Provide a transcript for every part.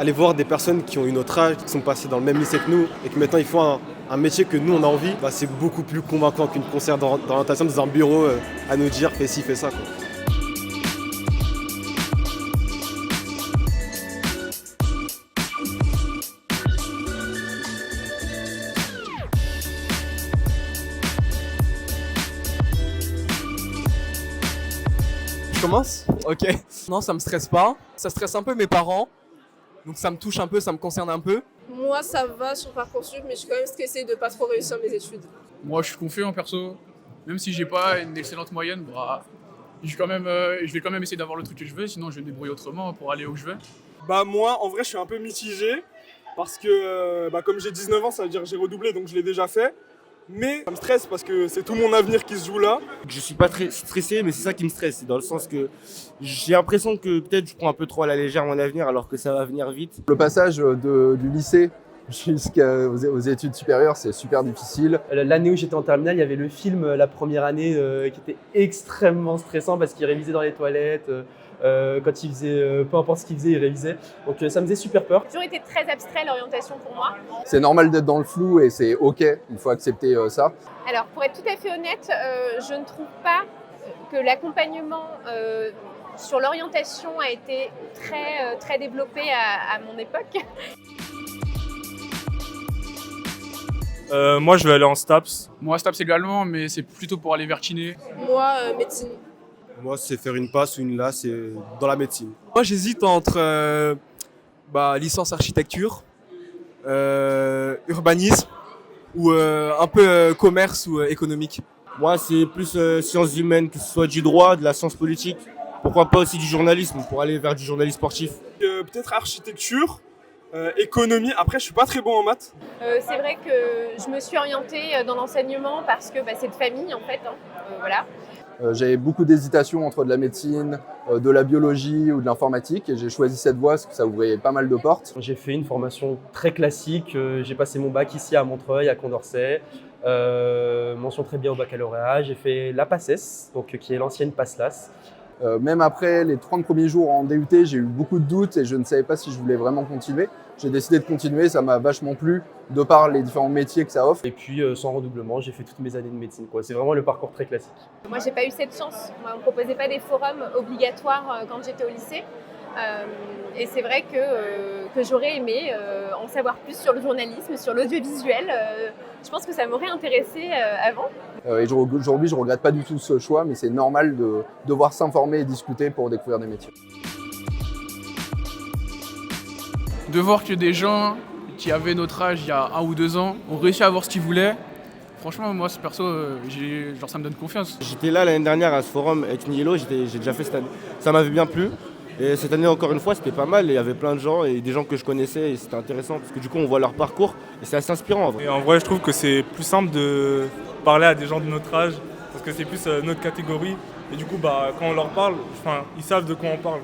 aller voir des personnes qui ont eu notre âge, qui sont passées dans le même lycée que nous et que maintenant ils font un métier que nous on a envie, bah, c'est beaucoup plus convaincant qu'une conseillère d'orientation dans un bureau à nous dire fais ci, fais ça, quoi. Je commence? Ok. Non, ça me stresse pas. Ça stresse un peu mes parents. Donc ça me touche un peu, ça me concerne un peu. Moi, ça va sur Parcoursup, mais je suis quand même stressée de pas trop réussir mes études. Moi, je suis confiant perso. Même si j'ai pas une excellente moyenne, bah, je vais quand même essayer d'avoir le truc que je veux, sinon je vais me débrouiller autrement pour aller où je veux. Bah moi, en vrai, je suis un peu mitigé parce que comme j'ai 19 ans, ça veut dire que j'ai redoublé, donc je l'ai déjà fait. Mais ça me stresse parce que c'est tout mon avenir qui se joue là. Je suis pas très stressé, mais c'est ça qui me stresse. C'est dans le sens que j'ai l'impression que peut-être je prends un peu trop à la légère mon avenir alors que ça va venir vite. Le passage du lycée jusqu'aux études supérieures, c'est super difficile. L'année où j'étais en terminale, il y avait le film la première année qui était extrêmement stressant parce qu'il révisait dans les toilettes. Quand il faisait, peu importe ce qu'il faisait, il révisait. Donc ça me faisait super peur. Toujours été très abstrait l'orientation pour moi. C'est normal d'être dans le flou et c'est ok, il faut accepter ça. Alors pour être tout à fait honnête, je ne trouve pas que l'accompagnement sur l'orientation a été très développé à mon époque. Moi, je vais aller en STAPS. Moi, STAPS également, mais c'est plutôt pour aller vers kiné. Moi, médecine. Moi, c'est faire une passe ou une LAS, c'est dans la médecine. Moi, j'hésite entre licence architecture, urbanisme ou un peu commerce ou économique. Moi, c'est plus sciences humaines, que ce soit du droit, de la science politique. Pourquoi pas aussi du journalisme, pour aller vers du journalisme sportif. Peut-être architecture, économie. Après, je suis pas très bon en maths. C'est vrai que je me suis orientée dans l'enseignement parce que c'est de famille en fait. Voilà. J'avais beaucoup d'hésitations entre de la médecine, de la biologie ou de l'informatique et j'ai choisi cette voie parce que ça ouvrait pas mal de portes. J'ai fait une formation très classique. J'ai passé mon bac ici à Montreuil, à Condorcet. Mention très bien au baccalauréat. J'ai fait la PACES, donc, qui est l'ancienne PACELAS. Même après les 30 premiers jours en DUT, j'ai eu beaucoup de doutes et je ne savais pas si je voulais vraiment continuer. J'ai décidé de continuer, ça m'a vachement plu de par les différents métiers que ça offre. Et puis sans redoublement, j'ai fait toutes mes années de médecine, quoi. C'est vraiment le parcours très classique. Moi, j'ai pas eu cette chance. Moi, on me proposait pas des forums obligatoires quand j'étais au lycée. Et c'est vrai que j'aurais aimé en savoir plus sur le journalisme, sur l'audiovisuel. Je pense que ça m'aurait intéressée avant. Aujourd'hui, je regrette pas du tout ce choix, mais c'est normal de devoir s'informer et discuter pour découvrir des métiers. De voir que des gens qui avaient notre âge il y a 1 ou 2 ans ont réussi à avoir ce qu'ils voulaient, franchement, moi, perso, ça me donne confiance. J'étais là l'année dernière à ce forum avec Nihilo, j'ai déjà fait cette année. Ça m'avait bien plu. Et cette année, encore une fois, c'était pas mal. Il y avait plein de gens et des gens que je connaissais et c'était intéressant parce que du coup, on voit leur parcours et c'est assez inspirant en vrai. Et en vrai, je trouve que c'est plus simple de parler à des gens de notre âge parce que c'est plus notre catégorie. Et du coup, quand on leur parle, ils savent de quoi on parle.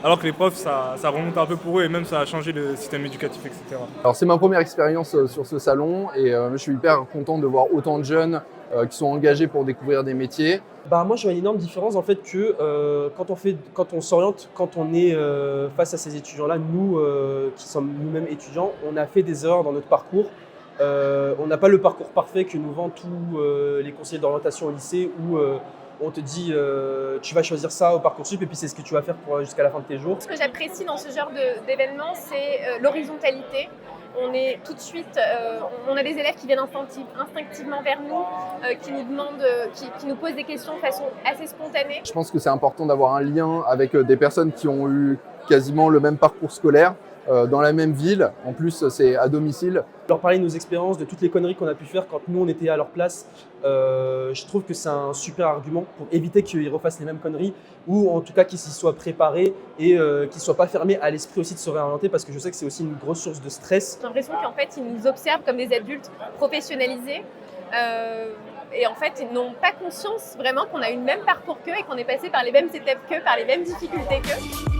Alors que les profs, ça remonte un peu pour eux et même ça a changé le système éducatif, etc. Alors c'est ma première expérience sur ce salon et je suis hyper content de voir autant de jeunes qui sont engagés pour découvrir des métiers. Moi, je vois une énorme différence en fait que quand on s'oriente, quand on est face à ces étudiants-là, nous qui sommes nous-mêmes étudiants, on a fait des erreurs dans notre parcours. On n'a pas le parcours parfait que nous vendent tous les conseillers d'orientation au lycée où on te dit tu vas choisir ça au Parcoursup et puis c'est ce que tu vas faire jusqu'à la fin de tes jours. Ce que j'apprécie dans ce genre d'événement, c'est l'horizontalité. On est tout de suite, on a des élèves qui viennent instinctivement vers nous, qui nous demandent, qui nous posent des questions de façon assez spontanée. Je pense que c'est important d'avoir un lien avec des personnes qui ont eu quasiment le même parcours scolaire dans la même ville. En plus, c'est à domicile. Leur parler de nos expériences, de toutes les conneries qu'on a pu faire quand nous on était à leur place, je trouve que c'est un super argument pour éviter qu'ils refassent les mêmes conneries ou en tout cas qu'ils s'y soient préparés et qu'ils ne soient pas fermés à l'esprit aussi de se réorienter parce que je sais que c'est aussi une grosse source de stress. J'ai l'impression qu'en fait ils nous observent comme des adultes professionnalisés et en fait ils n'ont pas conscience vraiment qu'on a eu le même parcours qu'eux et qu'on est passé par les mêmes étapes qu'eux, par les mêmes difficultés qu'eux.